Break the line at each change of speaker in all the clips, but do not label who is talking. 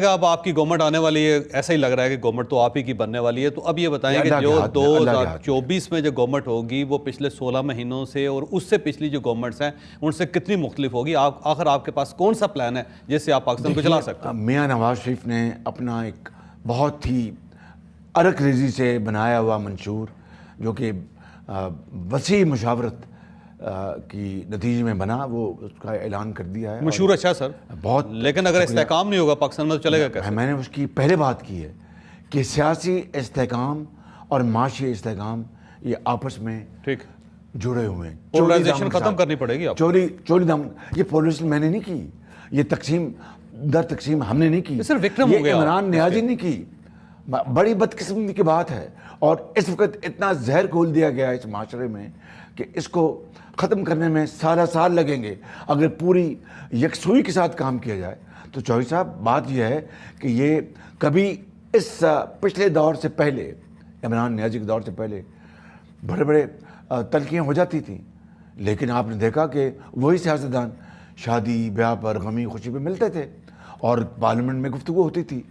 اب آپ کی گورنمنٹ آنے والی ہے، ایسا ہی لگ رہا ہے کہ گورنمنٹ تو آپ ہی کی بننے والی ہے. تو اب یہ بتائیں کہ جو 2024 میں جو گورنمنٹ ہوگی وہ پچھلے 16 مہینوں سے اور اس سے پچھلی جو گورنمنٹس ہیں ان سے کتنی مختلف ہوگی؟ آخر آپ کے پاس کون سا پلان ہے جس سے آپ پاکستان کو چلا سکتے ہیں؟
میاں نواز شریف نے اپنا ایک بہت ہی عرق ریزی سے بنایا ہوا منشور جو کہ وسیع مشاورت کی نتیجے میں بنا، وہ اس کا اعلان کر دیا ہے.
مشہور اچھا سر
بہت،
لیکن اگر استحکام نہیں ہوگا پاکستان میں تو چلے گا کیسے؟
میں نے اس کی پہلے بات کی ہے کہ سیاسی استحکام اور معاشی استحکام یہ آپس میں
ٹھیک
جڑے ہوئے ہیں.
پولرائزیشن ختم کرنی پڑے گی آپ.
چوری دام یہ پولرائزیشن میں نے نہیں کی، یہ تقسیم در تقسیم ہم نے نہیں کی،
صرف وکٹم ہو گیا
عمران نیازی نے کی. بڑی بدقسمتی کی بات ہے. اور اس وقت اتنا زہر گھول دیا گیا ہے اس معاشرے میں کہ اس کو ختم کرنے میں سال لگیں گے اگر پوری یکسوئی کے ساتھ کام کیا جائے. تو چوہدری صاحب بات یہ ہے کہ یہ کبھی اس پچھلے دور سے پہلے، عمران نیازی کے دور سے پہلے بڑے تلخیاں ہو جاتی تھیں، لیکن آپ نے دیکھا کہ وہی سیاستدان شادی بیاہ پر غمی خوشی پہ ملتے تھے اور پارلیمنٹ میں گفتگو ہوتی تھی.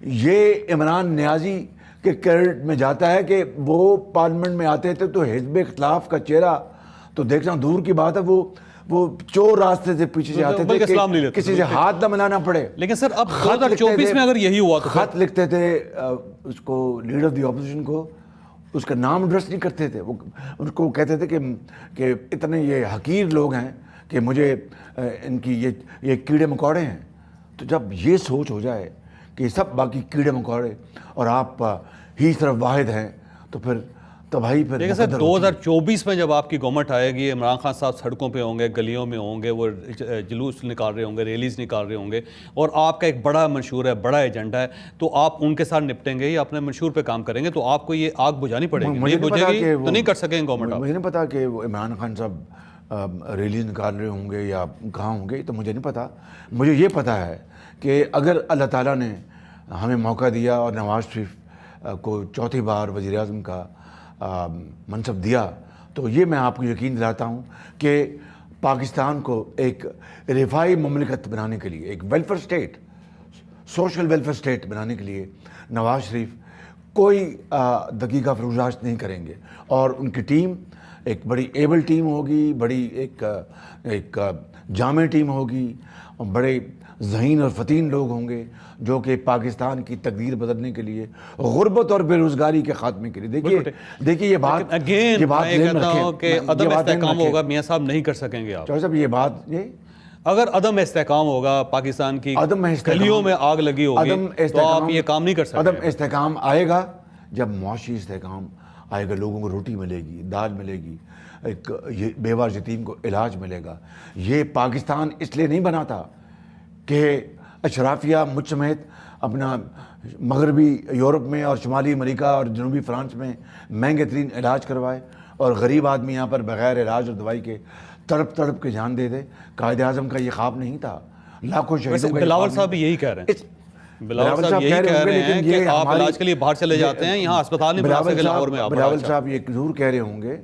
یہ عمران نیازی کے کریڈٹ میں جاتا ہے کہ وہ پارلیمنٹ میں آتے تھے تو حزب اختلاف کا چہرہ تو دیکھنا دور کی بات ہے، وہ چور راستے سے پیچھے سے آتے تھے کہ کسی سے ہاتھ نہ ملانا پڑے.
لیکن سر اب 2024 میں اگر یہی ہوا تو
خط لکھتے تھے اس کو، لیڈر آف دی اپوزیشن کو، اس کا نام ایڈریس نہیں کرتے تھے. وہ ان کو کہتے تھے کہ اتنے یہ حقیر لوگ ہیں کہ مجھے ان کی یہ کیڑے مکوڑے ہیں. تو جب یہ سوچ ہو جائے کہ سب باقی کیڑے مکوڑے اور آپ ہی صرف واحد ہیں تو پھر تباہی پھر.
لیکن سر 2024 میں جب آپ کی گورنمنٹ آئے گی، عمران خان صاحب سڑکوں پہ ہوں گے، گلیوں میں ہوں گے، وہ جلوس نکال رہے ہوں گے، ریلیز نکال رہے ہوں گے، اور آپ کا ایک بڑا منشور ہے، بڑا ایجنڈا ہے، تو آپ ان کے ساتھ نپٹیں گے یا اپنے منشور پہ کام کریں گے؟ تو آپ کو یہ آگ بجھانی پڑے گی. نہیں بجھے گی تو نہیں کر سکیں گے گورنمنٹ.
مجھے نہیں پتا کہ وہ عمران خان صاحب ریلیز نکال رہے ہوں گے یا کہاں ہوں گے، تو مجھے نہیں پتا. مجھے یہ پتا ہے کہ اگر اللہ تعالیٰ نے ہمیں موقع دیا اور نواز شریف کو چوتھی بار وزیر اعظم کا منصب دیا، تو یہ میں آپ کو یقین دلاتا ہوں کہ پاکستان کو ایک رفاہی مملکت بنانے کے لیے، ایک welfare state, social welfare state بنانے کے لیے نواز شریف کوئی دقیقہ فروزاشت نہیں کریں گے. اور ان کی ٹیم ایک بڑی ایبل ٹیم ہوگی، بڑی ایک جامع ٹیم ہوگی، اور بڑے ذہین اور فتین لوگ ہوں گے جو کہ پاکستان کی تقدیر بدلنے کے لیے، غربت اور بے روزگاری کے خاتمے کے لیے. دیکھیے یہ بات
اگین میں کہتا ہوں کہ عدم استحکام ہوگا میاں صاحب نہیں کر سکیں گے آپ.
چوہدری صاحب یہ بات
اگر عدم استحکام ہوگا، پاکستان کی گلیوں میں آگ لگی ہوگی، تو آپ یہ کام نہیں کر سکتے.
عدم استحکام آئے گا جب معاشی استحکام آئے گا، لوگوں کو روٹی ملے گی، دال ملے گی، ایک بیوہ یتیم کو علاج ملے گا. یہ پاکستان اس لیے نہیں بنا تھا کہ اشرافیہ مجھ سمیت اپنا مغربی یورپ میں اور شمالی امریکہ اور جنوبی فرانس میں مہنگے ترین علاج کروائے اور غریب آدمی یہاں پر بغیر علاج اور دوائی کے تڑپ کے جان دے دے. قائد اعظم کا یہ خواب نہیں تھا، لاکھوں شہیدوں کا.
بلاول صاحب بھی یہی کہہ رہے ہیں، بلاول صاحب یہی کہہ رہے ہیں کہ آپ علاج کے لیے باہر چلے جاتے ہیں، یہاں اسپتال نہیں بنا سکے لاہور میں.
بلاول صاحب یہ ضرور کہہ رہے ہوں گے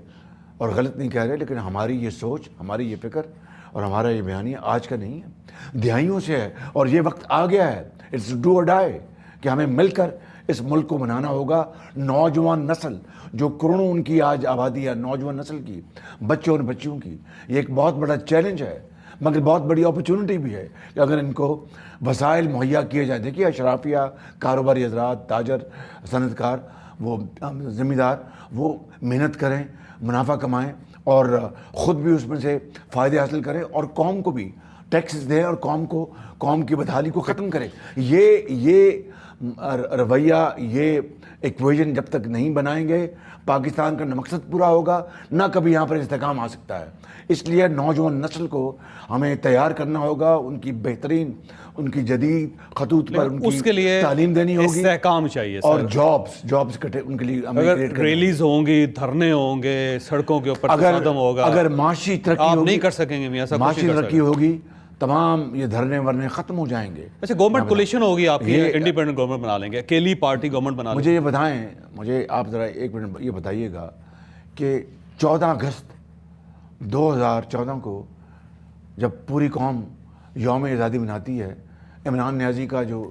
اور غلط نہیں کہہ رہے، لیکن ہماری یہ سوچ، ہماری یہ فکر اور ہمارا یہ بیانیہ آج کا نہیں ہے، دہائیوں سے ہے. اور یہ وقت آ گیا ہے، اٹس ڈو اور ڈائی، کہ ہمیں مل کر اس ملک کو بنانا ہوگا. نوجوان نسل جو کروڑوں ان کی آج آبادی ہے، نوجوان نسل کی، بچوں اور بچیوں کی، یہ ایک بہت بڑا چیلنج ہے مگر بہت بڑی اپرچونٹی بھی ہے کہ اگر ان کو وسائل مہیا کیے جائیں. دیکھیے اشرافیہ، کاروباری حضرات، تاجر، صنعت کار، وہ ذمہ دار، وہ محنت کریں، منافع کمائیں اور خود بھی اس میں سے فائدے حاصل کریں اور قوم کو بھی ٹیکسز دیں اور قوم کی بدحالی کو ختم کریں. یہ رویہ، یہ ایکویژن جب تک نہیں بنائیں گے، پاکستان کا نہ مقصد پورا ہوگا، نہ کبھی یہاں پر استحکام آ سکتا ہے. اس لیے نوجوان نسل کو ہمیں تیار کرنا ہوگا، ان کی بہترین، ان کی جدید خطوط پر ان کی تعلیم دینی ہوگی.
استحکام چاہیے
اور جابس ان کے لیے
اگر ریلیز ہوں گی، دھرنے ہوں گے، سڑکوں کے اوپر تصادم ہوگا،
اگر معاشی ترقی
آپ
ہوگی،
نہیں کر سکیں گے میاں صاحب.
معاشی ترقی ہوگی، تمام یہ دھرنے ورنے ختم ہو جائیں گے.
اچھا گورنمنٹ کولیشن ہوگی آپ کی، انڈیپینڈنٹ گورنمنٹ بنا لیں گے، اکیلی پارٹی گورنمنٹ بنا لیں گے.
مجھے یہ بتائیں، مجھے آپ ذرا ایک منٹ یہ بتائیے گا کہ 14 اگست 2014 کو جب پوری قوم یوم آزادی مناتی ہے، عمران نیازی کا جو